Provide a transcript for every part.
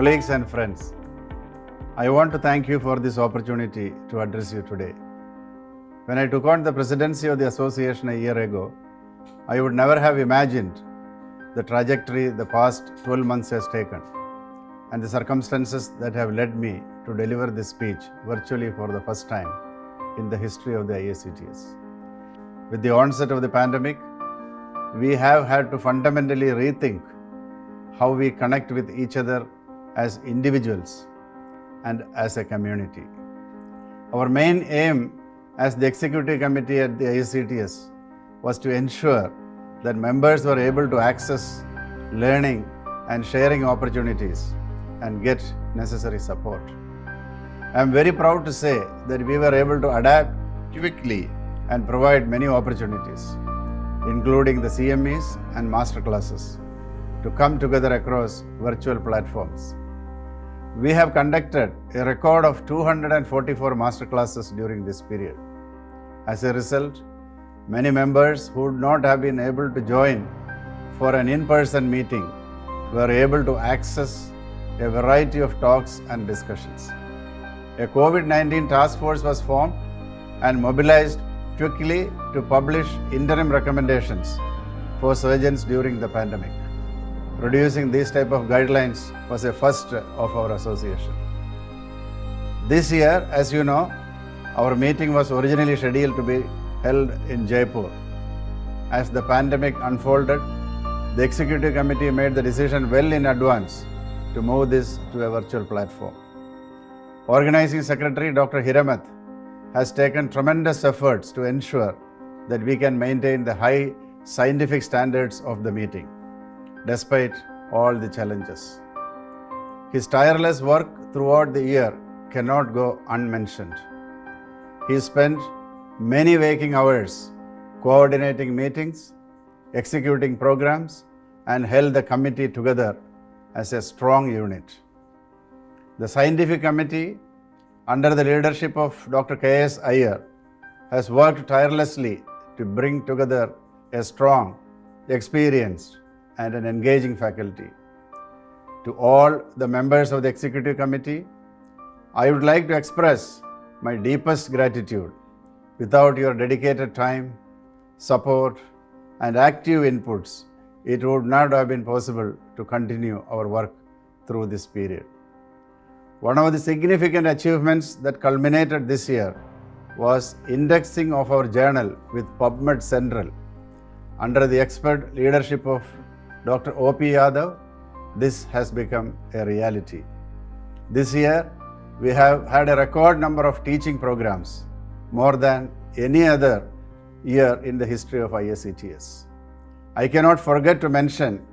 colleagues and friends, I want to thank you for this opportunity to address you today. When I took on the presidency of the association a year ago, I would never have imagined the trajectory the past 12 months has taken and the circumstances that have led me to deliver this speech virtually for the first time in the history of the IACTS. With the onset of the pandemic, we have had to fundamentally rethink how we connect with each other as individuals and as a community. Our main aim as the executive committee at the IACTS was to ensure that members were able to access learning and sharing opportunities and get necessary support. I am very proud to say that we were able to adapt quickly and provide many opportunities, including the CMEs and masterclasses, to come together across virtual platforms. We have conducted a record of 244 masterclasses during this period. As a result, many members who would not have been able to join for an in-person meeting were able to access a variety of talks and discussions. A COVID-19 task force was formed and mobilized quickly to publish interim recommendations for surgeons during the pandemic. Producing these type of guidelines was a first of our association. This year, as you know, our meeting was originally scheduled to be held in Jaipur. As the pandemic unfolded, the executive committee made the decision well in advance to move this to a virtual platform. Organizing Secretary Dr. Hiramath has taken tremendous efforts to ensure that we can maintain the high scientific standards of the meeting, despite all the challenges. His tireless work throughout the year cannot go unmentioned. He spent many waking hours coordinating meetings, executing programs, and held the committee together as a strong unit. The scientific committee, under the leadership of Dr. K.S. Iyer, has worked tirelessly to bring together a strong, experienced, and an engaging faculty. To all the members of the executive committee, I would like to express my deepest gratitude. Without your dedicated time, support, and active inputs, it would not have been possible to continue our work through this period. One of the significant achievements that culminated this year was indexing of our journal with PubMed Central. Under the expert leadership of Dr. O.P. Yadav, this has become a reality. This year, we have had a record number of teaching programs, more than any other year in the history of IACTS. I cannot forget to mention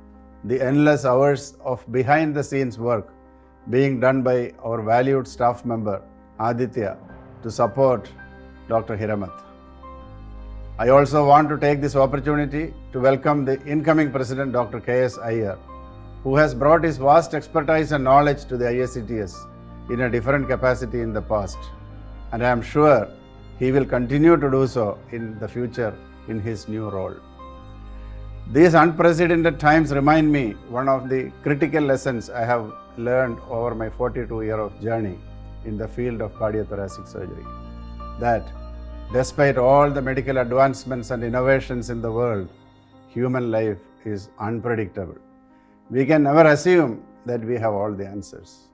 the endless hours of behind-the-scenes work being done by our valued staff member, Aditya, to support Dr. Hiramath. I also want to take this opportunity to welcome the incoming President, Dr. K.S. Iyer, who has brought his vast expertise and knowledge to the IACTS in a different capacity in the past. And I am sure he will continue to do so in the future in his new role. These unprecedented times remind me one of the critical lessons I have learned over my 42-year journey in the field of cardiothoracic surgery. That despite all the medical advancements and innovations in the world, human life is unpredictable. We can never assume that we have all the answers.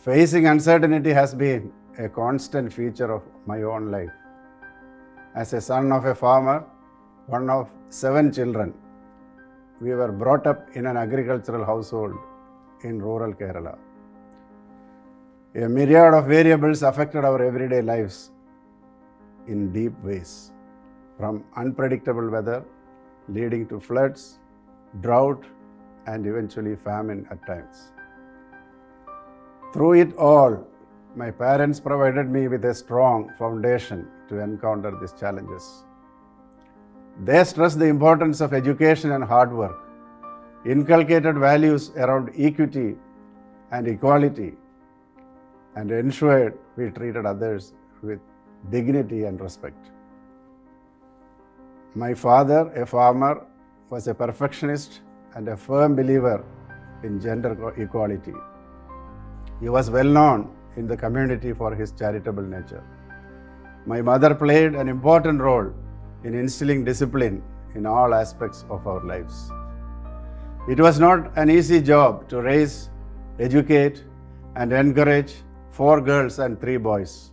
Facing uncertainty has been a constant feature of my own life. As a son of a farmer, one of 7 children, we were brought up in an agricultural household in rural Kerala. A myriad of variables affected our everyday lives in deep ways, from unpredictable weather leading to floods, drought, and eventually famine at times. Through it all, my parents provided me with a strong foundation to encounter these challenges. They stressed the importance of education and hard work, inculcated values around equity and equality, and ensured we treated others with dignity and respect. My father, a farmer, was a perfectionist and a firm believer in gender equality. He was well known in the community for his charitable nature. My mother played an important role in instilling discipline in all aspects of our lives. It was not an easy job to raise, educate, and encourage 4 girls and 3 boys.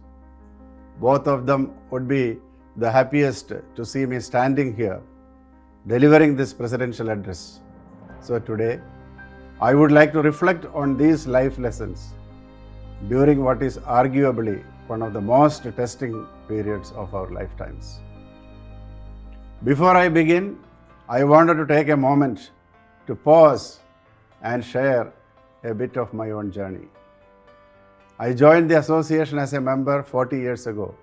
Both of them would be the happiest to see me standing here, delivering this presidential address. So today, I would like to reflect on these life lessons during what is arguably one of the most testing periods of our lifetimes. Before I begin, I wanted to take a moment to pause and share a bit of my own journey. I joined the association as a member 40 years ago.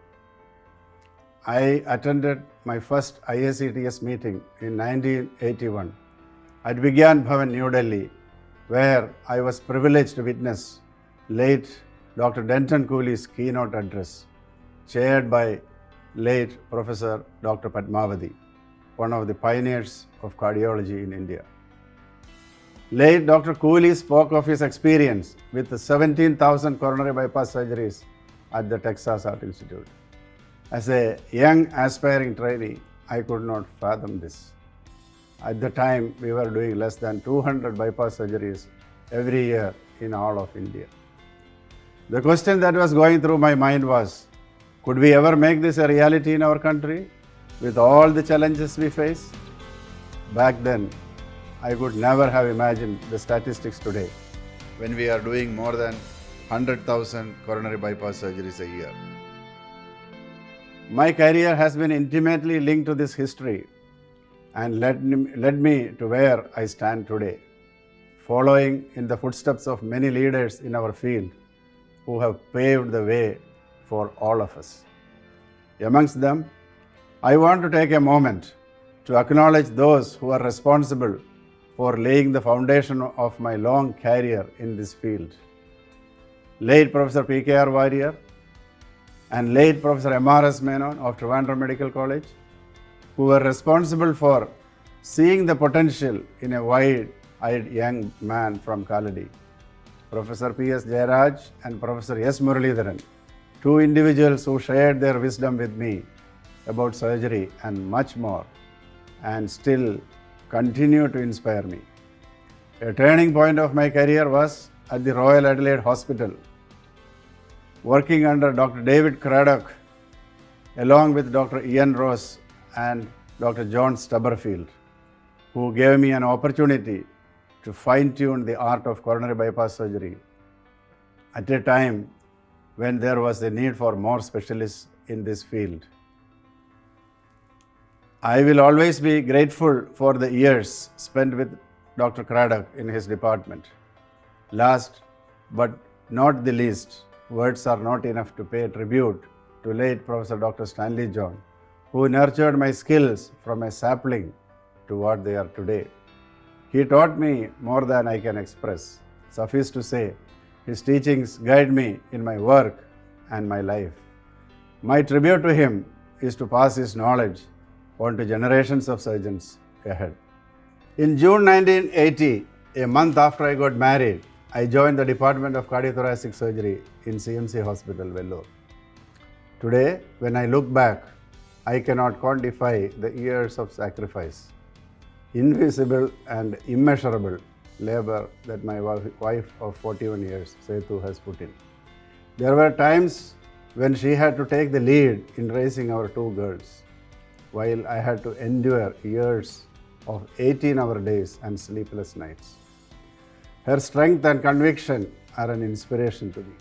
I attended my first IACTS meeting in 1981 at Vigyan Bhavan, New Delhi, where I was privileged to witness late Dr. Denton Cooley's keynote address, chaired by late Professor Dr. Padmavati, one of the pioneers of cardiology in India. Late Dr. Cooley spoke of his experience with 17,000 coronary bypass surgeries at the Texas Heart Institute. As a young aspiring trainee, I could not fathom this. At the time, we were doing less than 200 bypass surgeries every year in all of India. The question that was going through my mind was, could we ever make this a reality in our country with all the challenges we face? Back then, I could never have imagined the statistics today when we are doing more than 100,000 coronary bypass surgeries a year. My career has been intimately linked to this history and led me to where I stand today, following in the footsteps of many leaders in our field who have paved the way for all of us. Amongst them, I want to take a moment to acknowledge those who are responsible for laying the foundation of my long career in this field. Late Professor P.K.R. Warrior and late Professor M.R.S. Menon of Trivandrum Medical College, who were responsible for seeing the potential in a wide-eyed young man from Kaladi. Professor P.S. Jayaraj and Professor S. Muralidharan, 2 individuals who shared their wisdom with me about surgery and much more, and still continue to inspire me. A turning point of my career was at the Royal Adelaide Hospital, working under Dr. David Craddock, along with Dr. Ian Ross and Dr. John Stubberfield, who gave me an opportunity to fine-tune the art of coronary bypass surgery at a time when there was a need for more specialists in this field. I will always be grateful for the years spent with Dr. Craddock in his department. Last but not the least, words are not enough to pay tribute to late Professor Dr. Stanley John, who nurtured my skills from a sapling to what they are today. He taught me more than I can express. Suffice to say, his teachings guide me in my work and my life. My tribute to him is to pass his knowledge on to generations of surgeons ahead. In June 1980, a month after I got married, I joined the Department of Cardiothoracic Surgery in CMC Hospital, Vellore. Today, when I look back, I cannot quantify the years of sacrifice, invisible and immeasurable labor that my wife of 41 years, Setu, has put in. There were times when she had to take the lead in raising our 2 girls, while I had to endure years of 18-hour days and sleepless nights. Her strength and conviction are an inspiration to me.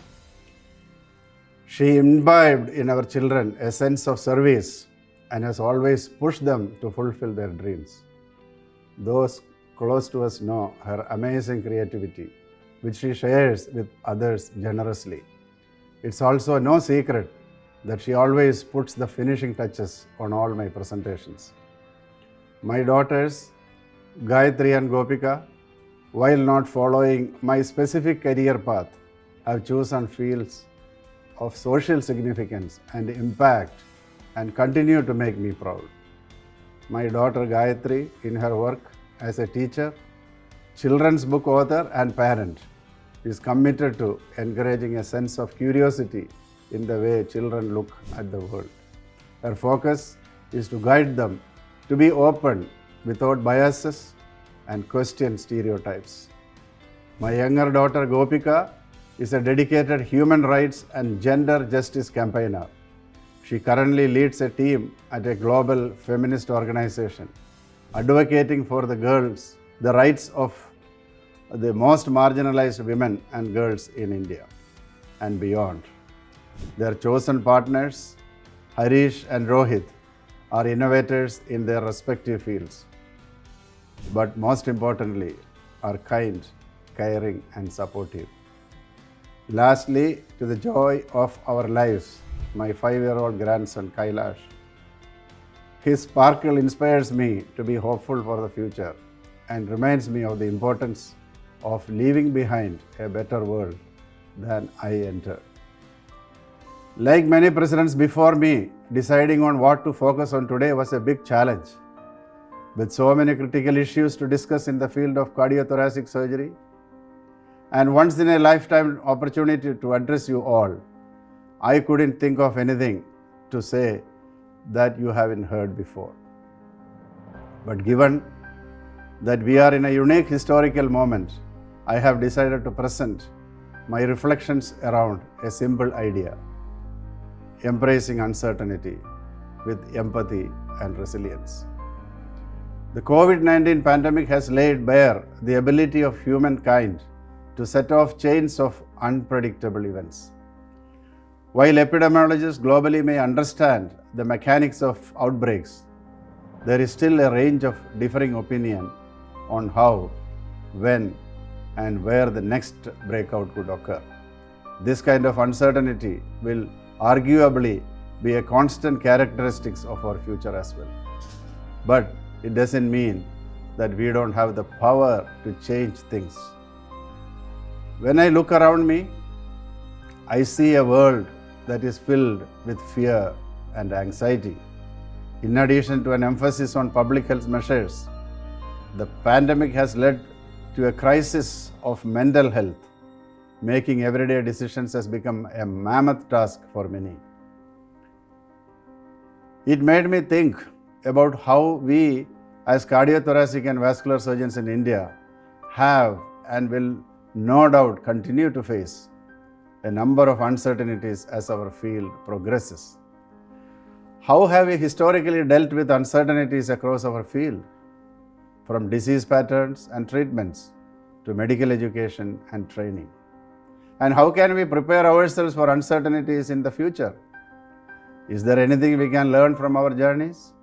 She imbibed in our children a sense of service and has always pushed them to fulfill their dreams. Those close to us know her amazing creativity, which she shares with others generously. It's also no secret that she always puts the finishing touches on all my presentations. My daughters, Gayatri and Gopika, while not following my specific career path, have chosen fields of social significance and impact and continue to make me proud. My daughter Gayatri, in her work as a teacher, children's book author and parent, is committed to encouraging a sense of curiosity in the way children look at the world. Her focus is to guide them to be open without biases and question stereotypes. My younger daughter Gopika is a dedicated human rights and gender justice campaigner. She currently leads a team at a global feminist organization advocating for the rights of the most marginalized women and girls in India and beyond. Their chosen partners, Harish and Rohit, are innovators in their respective fields, but most importantly, are kind, caring, and supportive. Lastly, to the joy of our lives, my 5-year-old grandson Kailash. His sparkle inspires me to be hopeful for the future and reminds me of the importance of leaving behind a better world than I entered. Like many presidents before me, deciding on what to focus on today was a big challenge. With so many critical issues to discuss in the field of cardiothoracic surgery, and once in a lifetime opportunity to address you all, I couldn't think of anything to say that you haven't heard before. But given that we are in a unique historical moment, I have decided to present my reflections around a simple idea: embracing uncertainty with empathy and resilience. The COVID-19 pandemic has laid bare the ability of humankind to set off chains of unpredictable events. While epidemiologists globally may understand the mechanics of outbreaks, there is still a range of differing opinion on how, when, and where the next breakout could occur. This kind of uncertainty will arguably be a constant characteristic of our future as well. But it doesn't mean that we don't have the power to change things. When I look around me, I see a world that is filled with fear and anxiety. In addition to an emphasis on public health measures, the pandemic has led to a crisis of mental health. Making everyday decisions has become a mammoth task for many. It made me think about how we, as cardiothoracic and vascular surgeons in India, have and will no doubt continue to face a number of uncertainties as our field progresses. How have we historically dealt with uncertainties across our field, from disease patterns and treatments to medical education and training? And how can we prepare ourselves for uncertainties in the future? Is there anything we can learn from our journeys?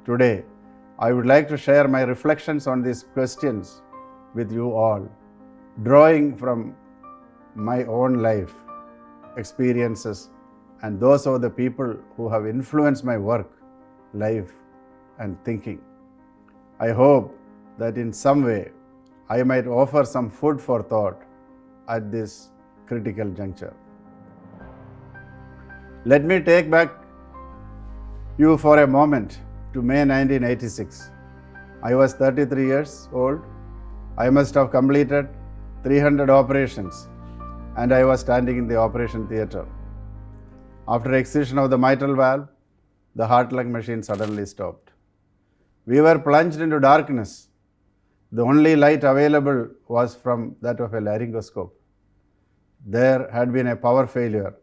Today, I would like to share my reflections on these questions with you all, drawing from my own life, experiences, and those of the people who have influenced my work, life, and thinking. I hope that in some way I might offer some food for thought at this critical juncture. Let me take back you for a moment to May 1986. I was 33 years old. I must have completed 300 operations, and I was standing in the operation theatre. After excision of the mitral valve, the heart-lung machine suddenly stopped. We were plunged into darkness. The only light available was from that of a laryngoscope. There had been a power failure,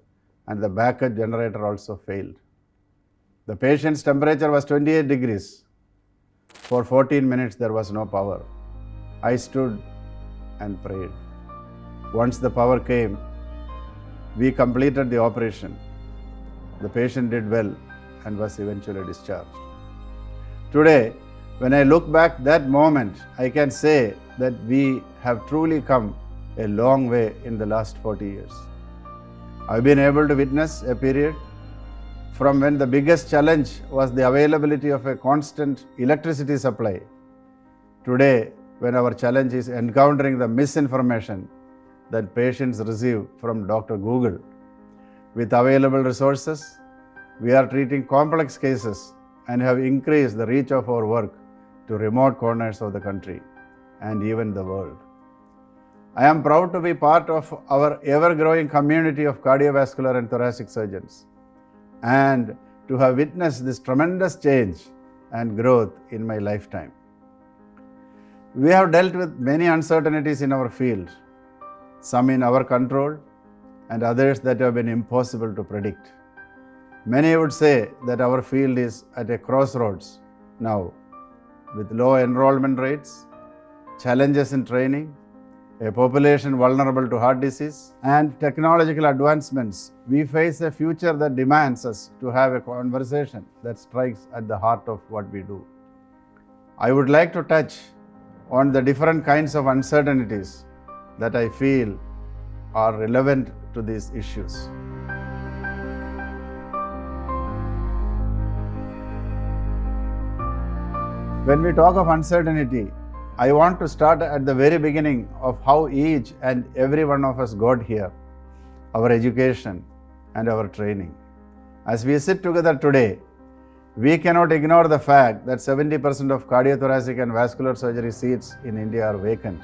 and the backup generator also failed. The patient's temperature was 28 degrees. For 14 minutes there was no power. I stood and prayed. Once the power came, we completed the operation. The patient did well and was eventually discharged. Today, when I look back that moment, I can say that we have truly come a long way in the last 40 years. I've been able to witness a period from when the biggest challenge was the availability of a constant electricity supply. Today, when our challenge is encountering the misinformation that patients receive from Dr. Google. With available resources, we are treating complex cases and have increased the reach of our work to remote corners of the country. and even the world. I am proud to be part of our ever-growing community of cardiovascular and thoracic surgeons and to have witnessed this tremendous change and growth in my lifetime. We have dealt with many uncertainties in our field, some in our control and others that have been impossible to predict. Many would say that our field is at a crossroads now, with low enrollment rates, challenges in training, a population vulnerable to heart disease, and technological advancements. We face a future that demands us to have a conversation that strikes at the heart of what we do. I would like to touch on the different kinds of uncertainties that I feel are relevant to these issues. When we talk of uncertainty, I want to start at the very beginning of how each and every one of us got here, our education and our training. As we sit together today, we cannot ignore the fact that 70% of cardiothoracic and vascular surgery seats in India are vacant.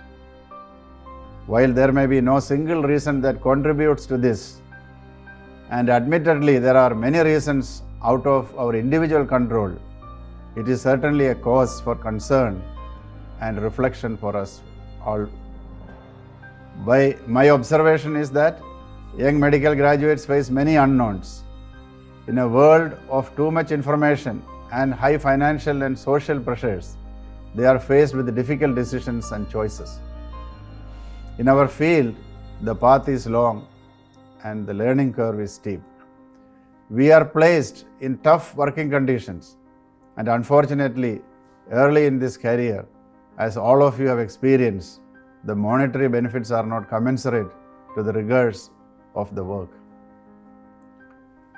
While there may be no single reason that contributes to this, and admittedly there are many reasons out of our individual control, it is certainly a cause for concern and reflection for us all. My observation is that young medical graduates face many unknowns. In a world of too much information and high financial and social pressures, they are faced with difficult decisions and choices. In our field, the path is long and the learning curve is steep. We are placed in tough working conditions, and unfortunately, early in this career, as all of you have experienced, the monetary benefits are not commensurate to the rigors of the work.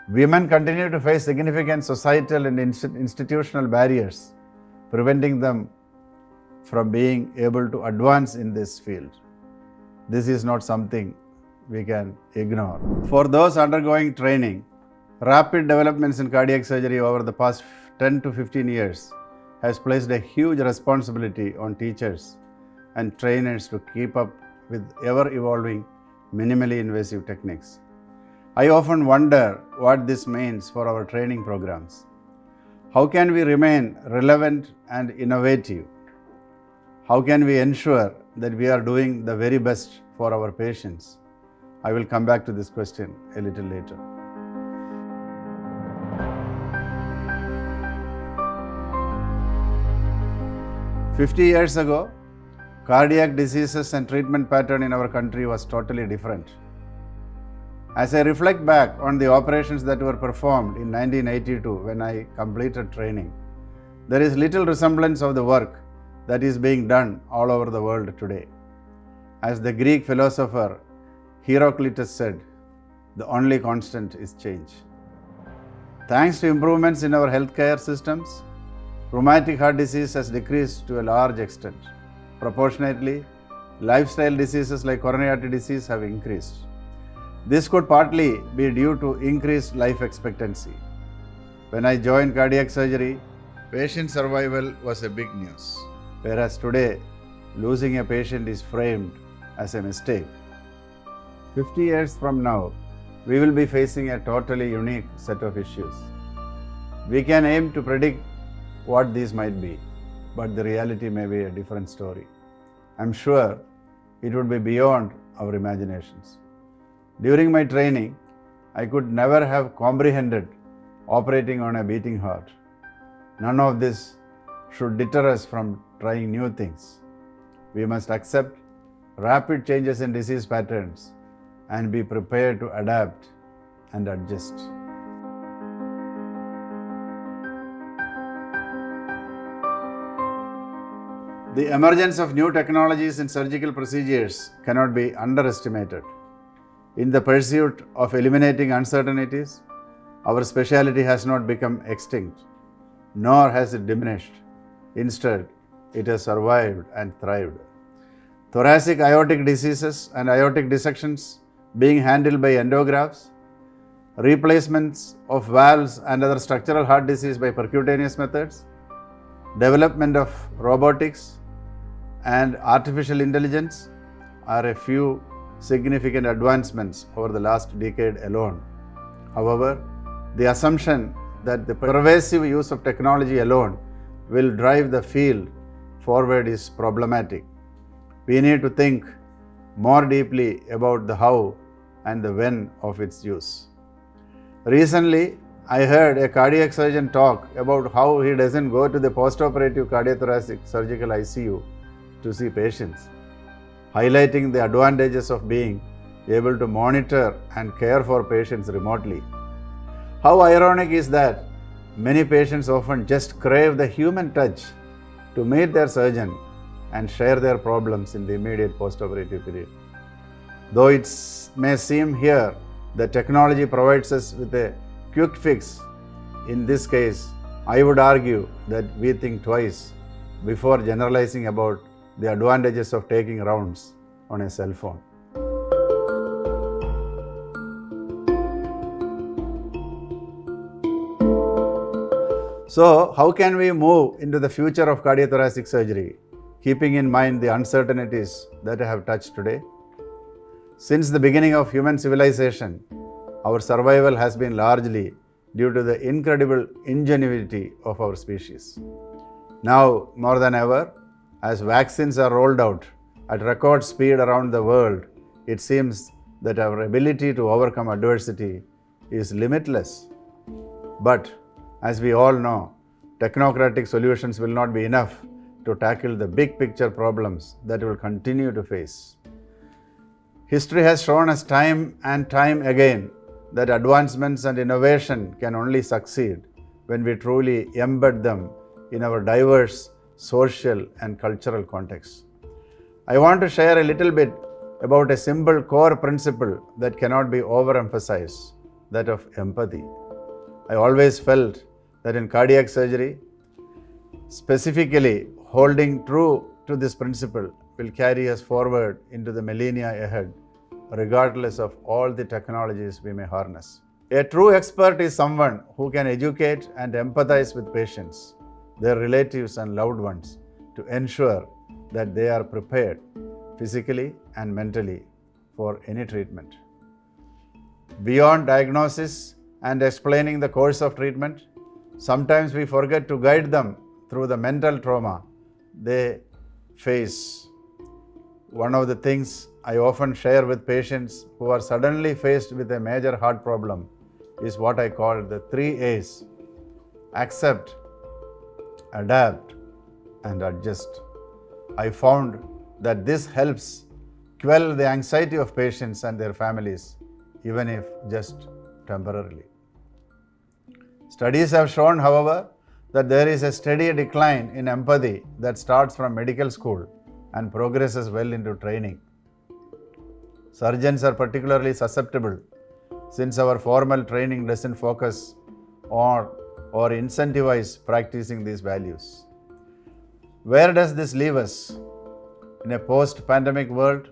Women continue to face significant societal and institutional barriers, preventing them from being able to advance in this field. This is not something we can ignore. For those undergoing training, rapid developments in cardiac surgery over the past 10 to 15 years has placed a huge responsibility on teachers and trainers to keep up with ever-evolving, minimally invasive techniques. I often wonder what this means for our training programs. How can we remain relevant and innovative? How can we ensure that we are doing the very best for our patients? I will come back to this question a little later. "50 years ago, cardiac diseases and treatment pattern in our country was totally different. As I reflect back on the operations that were performed in 1982 when I completed training, there is little resemblance of the work that is being done all over the world today. As the Greek philosopher Heraclitus said, the only constant is change. Thanks to improvements in our healthcare systems, rheumatic heart disease has decreased to a large extent. Proportionately, lifestyle diseases like coronary artery disease have increased. This could partly be due to increased life expectancy. When I joined cardiac surgery, patient survival was a big news, whereas today, losing a patient is framed as a mistake. 50 years from now, we will be facing a totally unique set of issues. We can aim to predict what these might be, but the reality may be a different story. I'm sure it would be beyond our imaginations. During my training, I could never have comprehended operating on a beating heart. None of this should deter us from trying new things. We must accept rapid changes in disease patterns and be prepared to adapt and adjust. The emergence of new technologies in surgical procedures cannot be underestimated. In the pursuit of eliminating uncertainties, our specialty has not become extinct, nor has it diminished. Instead, it has survived and thrived. Thoracic aortic diseases and aortic dissections being handled by endografts, replacements of valves and other structural heart disease by percutaneous methods, development of robotics, and artificial intelligence are a few significant advancements over the last decade alone. However, the assumption that the pervasive use of technology alone will drive the field forward is problematic. We need to think more deeply about the how and the when of its use. Recently, I heard a cardiac surgeon talk about how he doesn't go to the post-operative cardiothoracic surgical ICU to see patients, highlighting the advantages of being able to monitor and care for patients remotely. How ironic is that many patients often just crave the human touch to meet their surgeon and share their problems in the immediate post-operative period. Though it may seem here that technology provides us with a quick fix, in this case, I would argue that we think twice before generalizing about the advantages of taking rounds on a cell phone. So, how can we move into the future of cardiothoracic surgery, keeping in mind the uncertainties that I have touched today? Since the beginning of human civilization, our survival has been largely due to the incredible ingenuity of our species. Now, more than ever, as vaccines are rolled out at record speed around the world, it seems that our ability to overcome adversity is limitless. But as we all know, technocratic solutions will not be enough to tackle the big picture problems that we will continue to face. History has shown us time and time again that advancements and innovation can only succeed when we truly embed them in our diverse social and cultural contexts. I want to share a little bit about a simple core principle that cannot be overemphasized, that of empathy. I always felt that in cardiac surgery, specifically holding true to this principle will carry us forward into the millennia ahead, regardless of all the technologies we may harness. A true expert is someone who can educate and empathize with patients, their relatives and loved ones, to ensure that they are prepared physically and mentally for any treatment. Beyond diagnosis and explaining the course of treatment, sometimes we forget to guide them through the mental trauma they face. One of the things I often share with patients who are suddenly faced with a major heart problem is what I call the 3 A's: accept, adapt, and adjust. I found that this helps quell the anxiety of patients and their families, even if just temporarily. Studies have shown, however, that there is a steady decline in empathy that starts from medical school and progresses well into training. Surgeons are particularly susceptible since our formal training doesn't focus on or incentivize practicing these values. Where does this leave us? In a post-pandemic world,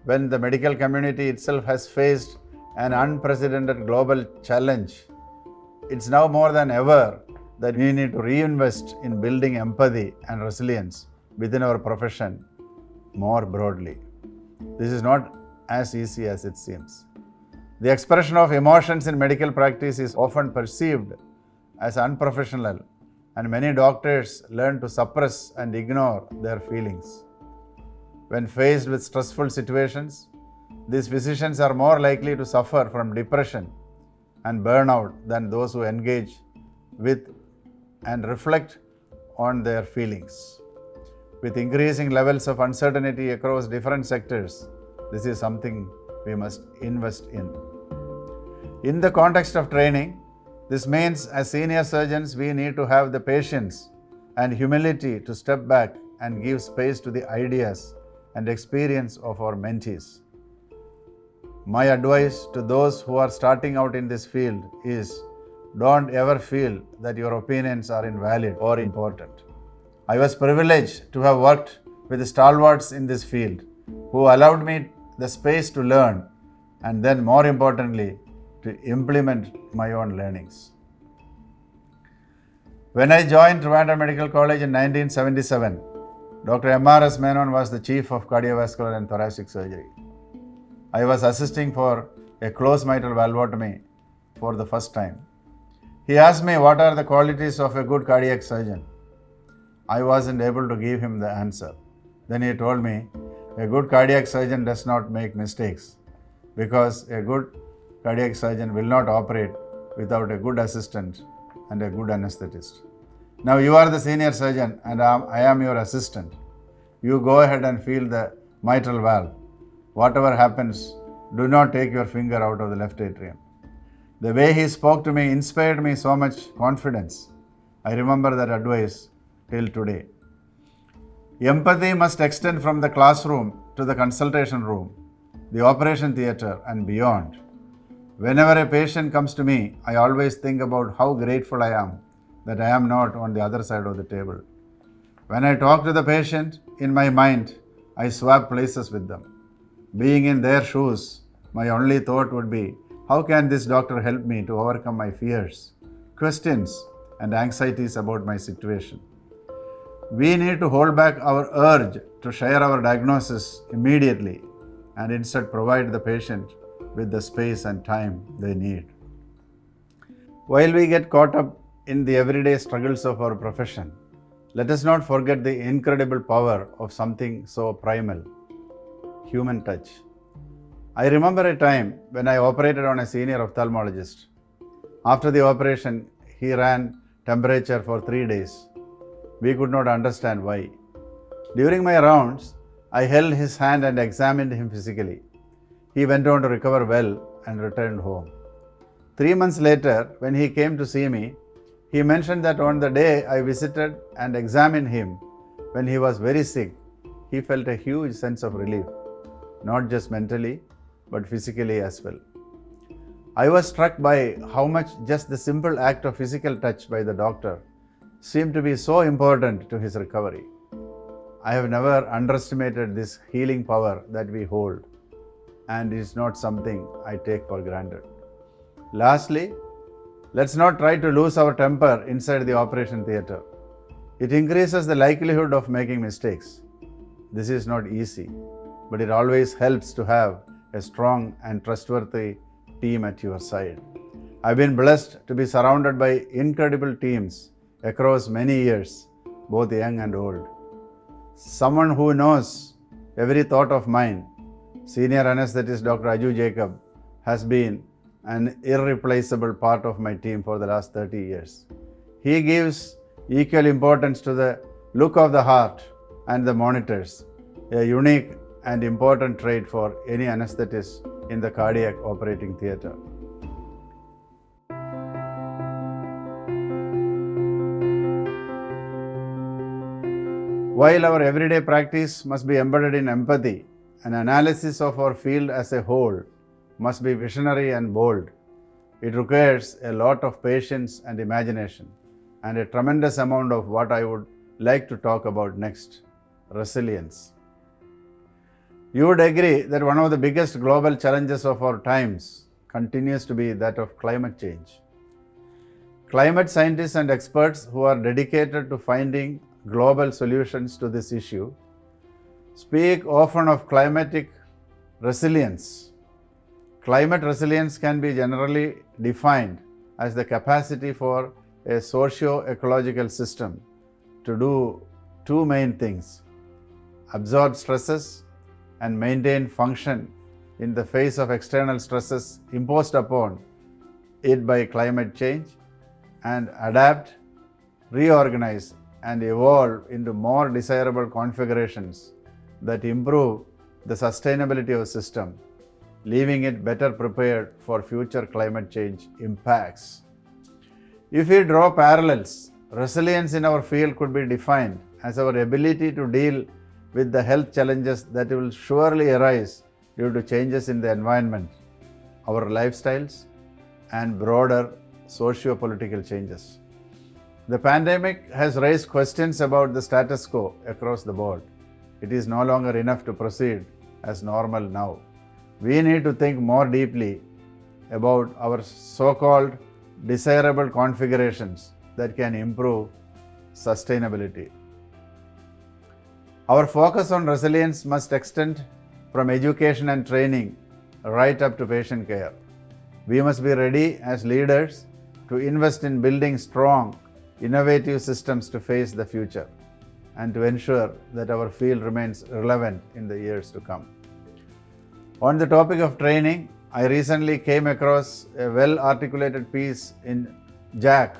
when the medical community itself has faced an unprecedented global challenge, it's now more than ever that we need to reinvest in building empathy and resilience within our profession more broadly. This is not as easy as it seems. The expression of emotions in medical practice is often perceived as unprofessional, and many doctors learn to suppress and ignore their feelings. When faced with stressful situations, these physicians are more likely to suffer from depression and burnout than those who engage with and reflect on their feelings. With increasing levels of uncertainty across different sectors, this is something we must invest in. In the context of training, this means as senior surgeons, we need to have the patience and humility to step back and give space to the ideas and experience of our mentees. My advice to those who are starting out in this field is, don't ever feel that your opinions are invalid or important. I was privileged to have worked with stalwarts in this field who allowed me the space to learn and then, more importantly, to implement my own learnings. When I joined Trivandrum Medical College in 1977, Dr. M.R.S. Menon was the chief of cardiovascular and thoracic surgery. I was assisting for a closed mitral valvotomy for the first time. He asked me what are the qualities of a good cardiac surgeon. I wasn't able to give him the answer. Then he told me, a good cardiac surgeon does not make mistakes because a good cardiac surgeon will not operate without a good assistant and a good anesthetist. Now you are the senior surgeon and I am your assistant. You go ahead and feel the mitral valve. Whatever happens, do not take your finger out of the left atrium. The way he spoke to me inspired me so much confidence. I remember that advice till today. Empathy must extend from the classroom to the consultation room, the operation theatre and beyond. Whenever a patient comes to me, I always think about how grateful I am that I am not on the other side of the table. When I talk to the patient, in my mind, I swap places with them. Being in their shoes, my only thought would be, how can this doctor help me to overcome my fears, questions, and anxieties about my situation? We need to hold back our urge to share our diagnosis immediately and instead provide the patient with the space and time they need. While we get caught up in the everyday struggles of our profession, let us not forget the incredible power of something so primal, human touch. I remember a time when I operated on a senior ophthalmologist. After the operation, he ran temperature for 3 days. We could not understand why. During my rounds, I held his hand and examined him physically. He went on to recover well and returned home. 3 months later, when he came to see me, he mentioned that on the day I visited and examined him, when he was very sick, he felt a huge sense of relief, not just mentally, but physically as well. I was struck by how much just the simple act of physical touch by the doctor seemed to be so important to his recovery. I have never underestimated this healing power that we hold, and it is not something I take for granted. Lastly, let's not try to lose our temper inside the operation theatre. It increases the likelihood of making mistakes. This is not easy, but it always helps to have a strong and trustworthy team at your side. I've been blessed to be surrounded by incredible teams across many years, both young and old. Someone who knows every thought of mine, Senior Anesthetist Dr. Aju Jacob, has been an irreplaceable part of my team for the last 30 years. He gives equal importance to the look of the heart and the monitors, a unique and important trait for any anesthetist in the cardiac operating theatre. While our everyday practice must be embedded in empathy, an analysis of our field as a whole must be visionary and bold. It requires a lot of patience and imagination, and a tremendous amount of what I would like to talk about next, resilience. You would agree that one of the biggest global challenges of our times continues to be that of climate change. Climate scientists and experts who are dedicated to finding global solutions to this issue speak often of climatic resilience. Climate resilience can be generally defined as the capacity for a socio-ecological system to do two main things: absorb stresses and maintain function in the face of external stresses imposed upon it by climate change, and adapt, reorganize, and evolve into more desirable configurations that improve the sustainability of the system, leaving it better prepared for future climate change impacts. If we draw parallels, resilience in our field could be defined as our ability to deal with the health challenges that will surely arise due to changes in the environment, our lifestyles, and broader socio-political changes. The pandemic has raised questions about the status quo across the board. It is no longer enough to proceed as normal now. We need to think more deeply about our so-called desirable configurations that can improve sustainability. Our focus on resilience must extend from education and training right up to patient care. We must be ready as leaders to invest in building strong, innovative systems to face the future and to ensure that our field remains relevant in the years to come. On the topic of training, I recently came across a well-articulated piece in JACC,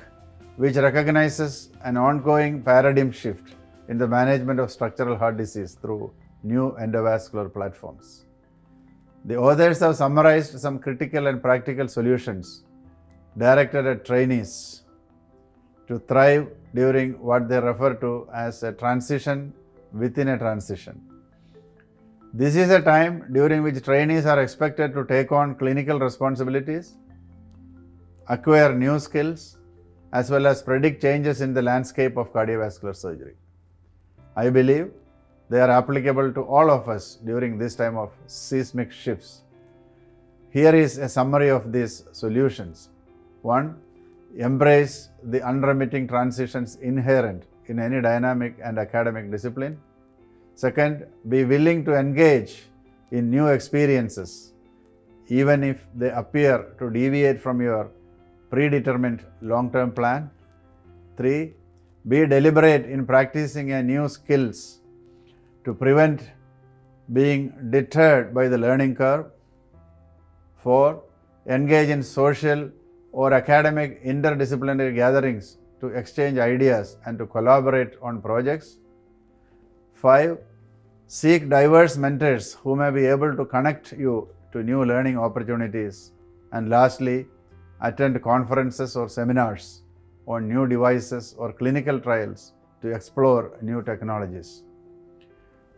which recognizes an ongoing paradigm shift in the management of structural heart disease through new endovascular platforms. The authors have summarized some critical and practical solutions directed at trainees to thrive during what they refer to as a transition within a transition. This is a time during which trainees are expected to take on clinical responsibilities, acquire new skills, as well as predict changes in the landscape of cardiovascular surgery. I believe they are applicable to all of us during this time of seismic shifts. Here is a summary of these solutions. 1. Embrace the unremitting transitions inherent in any dynamic and academic discipline. Second, be willing to engage in new experiences, even if they appear to deviate from your predetermined long-term plan. 3. Be deliberate in practicing a new skills to prevent being deterred by the learning curve. 4. Engage in social or academic interdisciplinary gatherings to exchange ideas and to collaborate on projects. 5. Seek diverse mentors who may be able to connect you to new learning opportunities. And lastly, attend conferences or seminars on new devices or clinical trials to explore new technologies.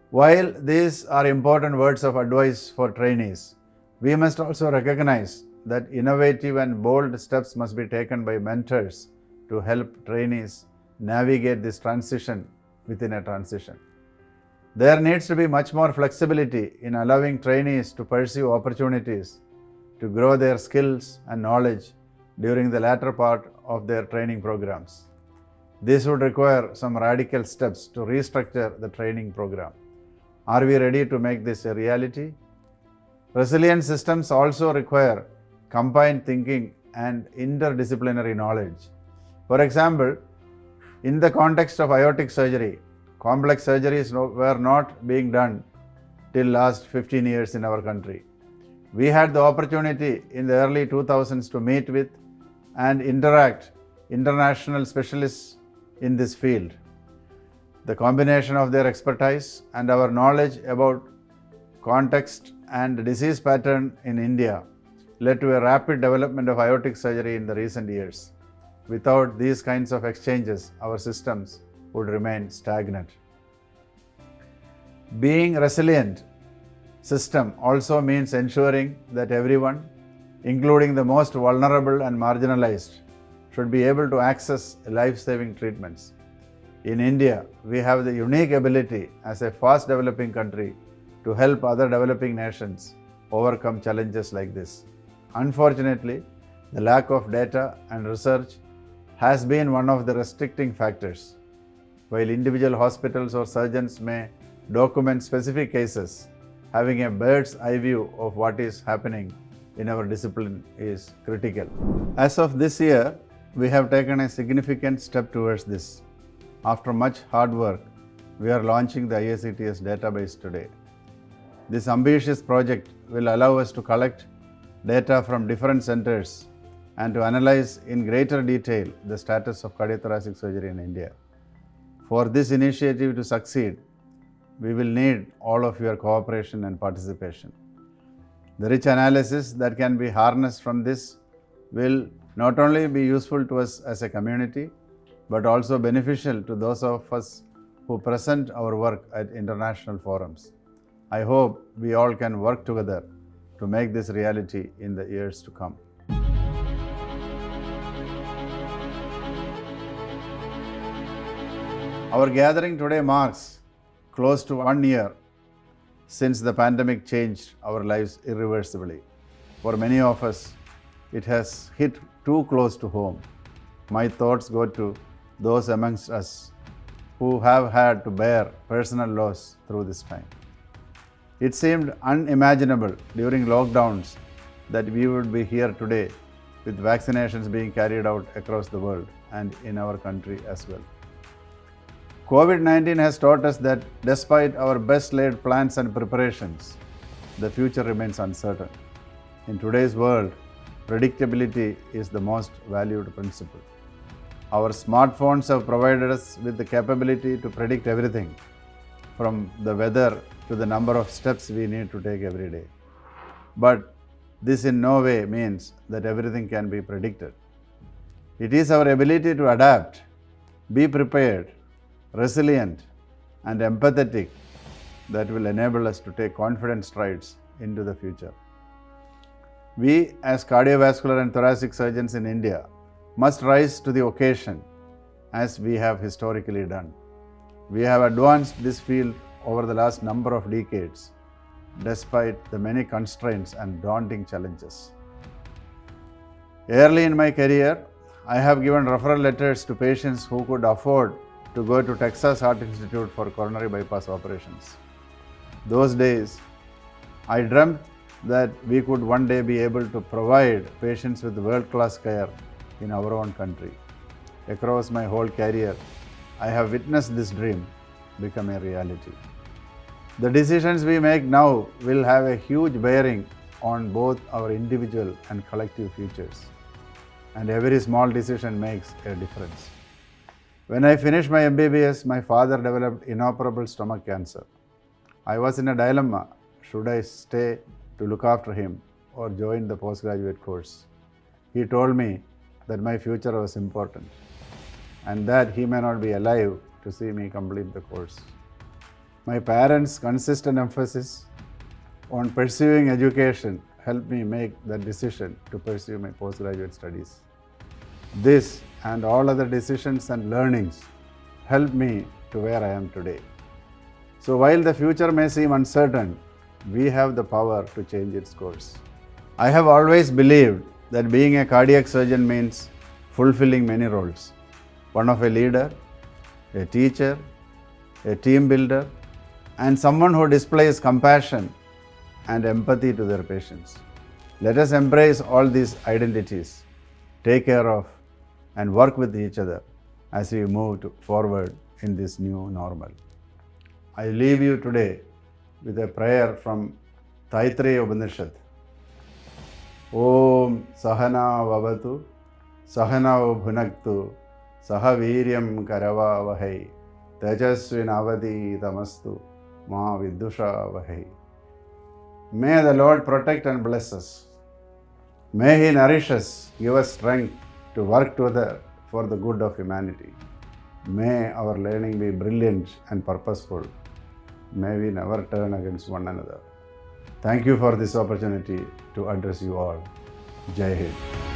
While these are important words of advice for trainees, we must also recognize that innovative and bold steps must be taken by mentors to help trainees navigate this transition within a transition. There needs to be much more flexibility in allowing trainees to pursue opportunities to grow their skills and knowledge during the latter part of their training programs. This would require some radical steps to restructure the training program. Are we ready to make this a reality? Resilient systems also require combined thinking and interdisciplinary knowledge. For example, in the context of aortic surgery, complex surgeries were not being done till last 15 years in our country. We had the opportunity in the early 2000s to meet with and interact international specialists in this field. The combination of their expertise and our knowledge about context and disease pattern in India led to a rapid development of aortic surgery in the recent years. Without these kinds of exchanges, our systems would remain stagnant. Being resilient system also means ensuring that everyone, including the most vulnerable and marginalized, should be able to access life-saving treatments. In India, we have the unique ability as a fast-developing country to help other developing nations overcome challenges like this. Unfortunately, the lack of data and research has been one of the restricting factors. While individual hospitals or surgeons may document specific cases, having a bird's eye view of what is happening in our discipline is critical. As of this year, we have taken a significant step towards this. After much hard work, we are launching the IACTS database today. This ambitious project will allow us to collect data from different centers and to analyze in greater detail the status of cardiothoracic surgery in India. For this initiative to succeed, we will need all of your cooperation and participation. The rich analysis that can be harnessed from this will not only be useful to us as a community, but also beneficial to those of us who present our work at international forums. I hope we all can work together to make this reality in the years to come. Our gathering today marks close to 1 year since the pandemic changed our lives irreversibly. For many of us, it has hit too close to home. My thoughts go to those amongst us who have had to bear personal loss through this time. It seemed unimaginable during lockdowns that we would be here today with vaccinations being carried out across the world and in our country as well. COVID-19 has taught us that despite our best laid plans and preparations, the future remains uncertain. In today's world, predictability is the most valued principle. Our smartphones have provided us with the capability to predict everything, from the weather to the number of steps we need to take every day. But this in no way means that everything can be predicted. It is our ability to adapt, be prepared, resilient, and empathetic that will enable us to take confident strides into the future. We, as cardiovascular and thoracic surgeons in India, must rise to the occasion as we have historically done. We have advanced this field over the last number of decades, despite the many constraints and daunting challenges. Early in my career, I have given referral letters to patients who could afford to go to Texas Heart Institute for coronary bypass operations. Those days, I dreamt that we could one day be able to provide patients with world-class care in our own country. Across my whole career, I have witnessed this dream become a reality. The decisions we make now will have a huge bearing on both our individual and collective futures, and every small decision makes a difference. When I finished my MBBS, my father developed inoperable stomach cancer. I was in a dilemma: should I stay to look after him or join the postgraduate course? He told me that my future was important and that he may not be alive to see me complete the course. My parents' consistent emphasis on pursuing education helped me make the decision to pursue my postgraduate studies. This and all other decisions and learnings helped me to where I am today. So while the future may seem uncertain, we have the power to change its course. I have always believed that being a cardiac surgeon means fulfilling many roles: one of a leader, a teacher, a team builder, and someone who displays compassion and empathy to their patients. Let us embrace all these identities, take care of, and work with each other as we move forward in this new normal. I leave you today with a prayer from Taittiriya Upanishad. Om Sahana Vavatu, Sahana Bhunaktu, Sahaviryam Karavavahai, Tejasvinavadi Tamastu, Ma Vidusha Vahai. May the Lord protect and bless us. May He nourish us, give us strength to work together for the good of humanity. May our learning be brilliant and purposeful. May we never turn against one another. Thank you for this opportunity to address you all. Jai Hind.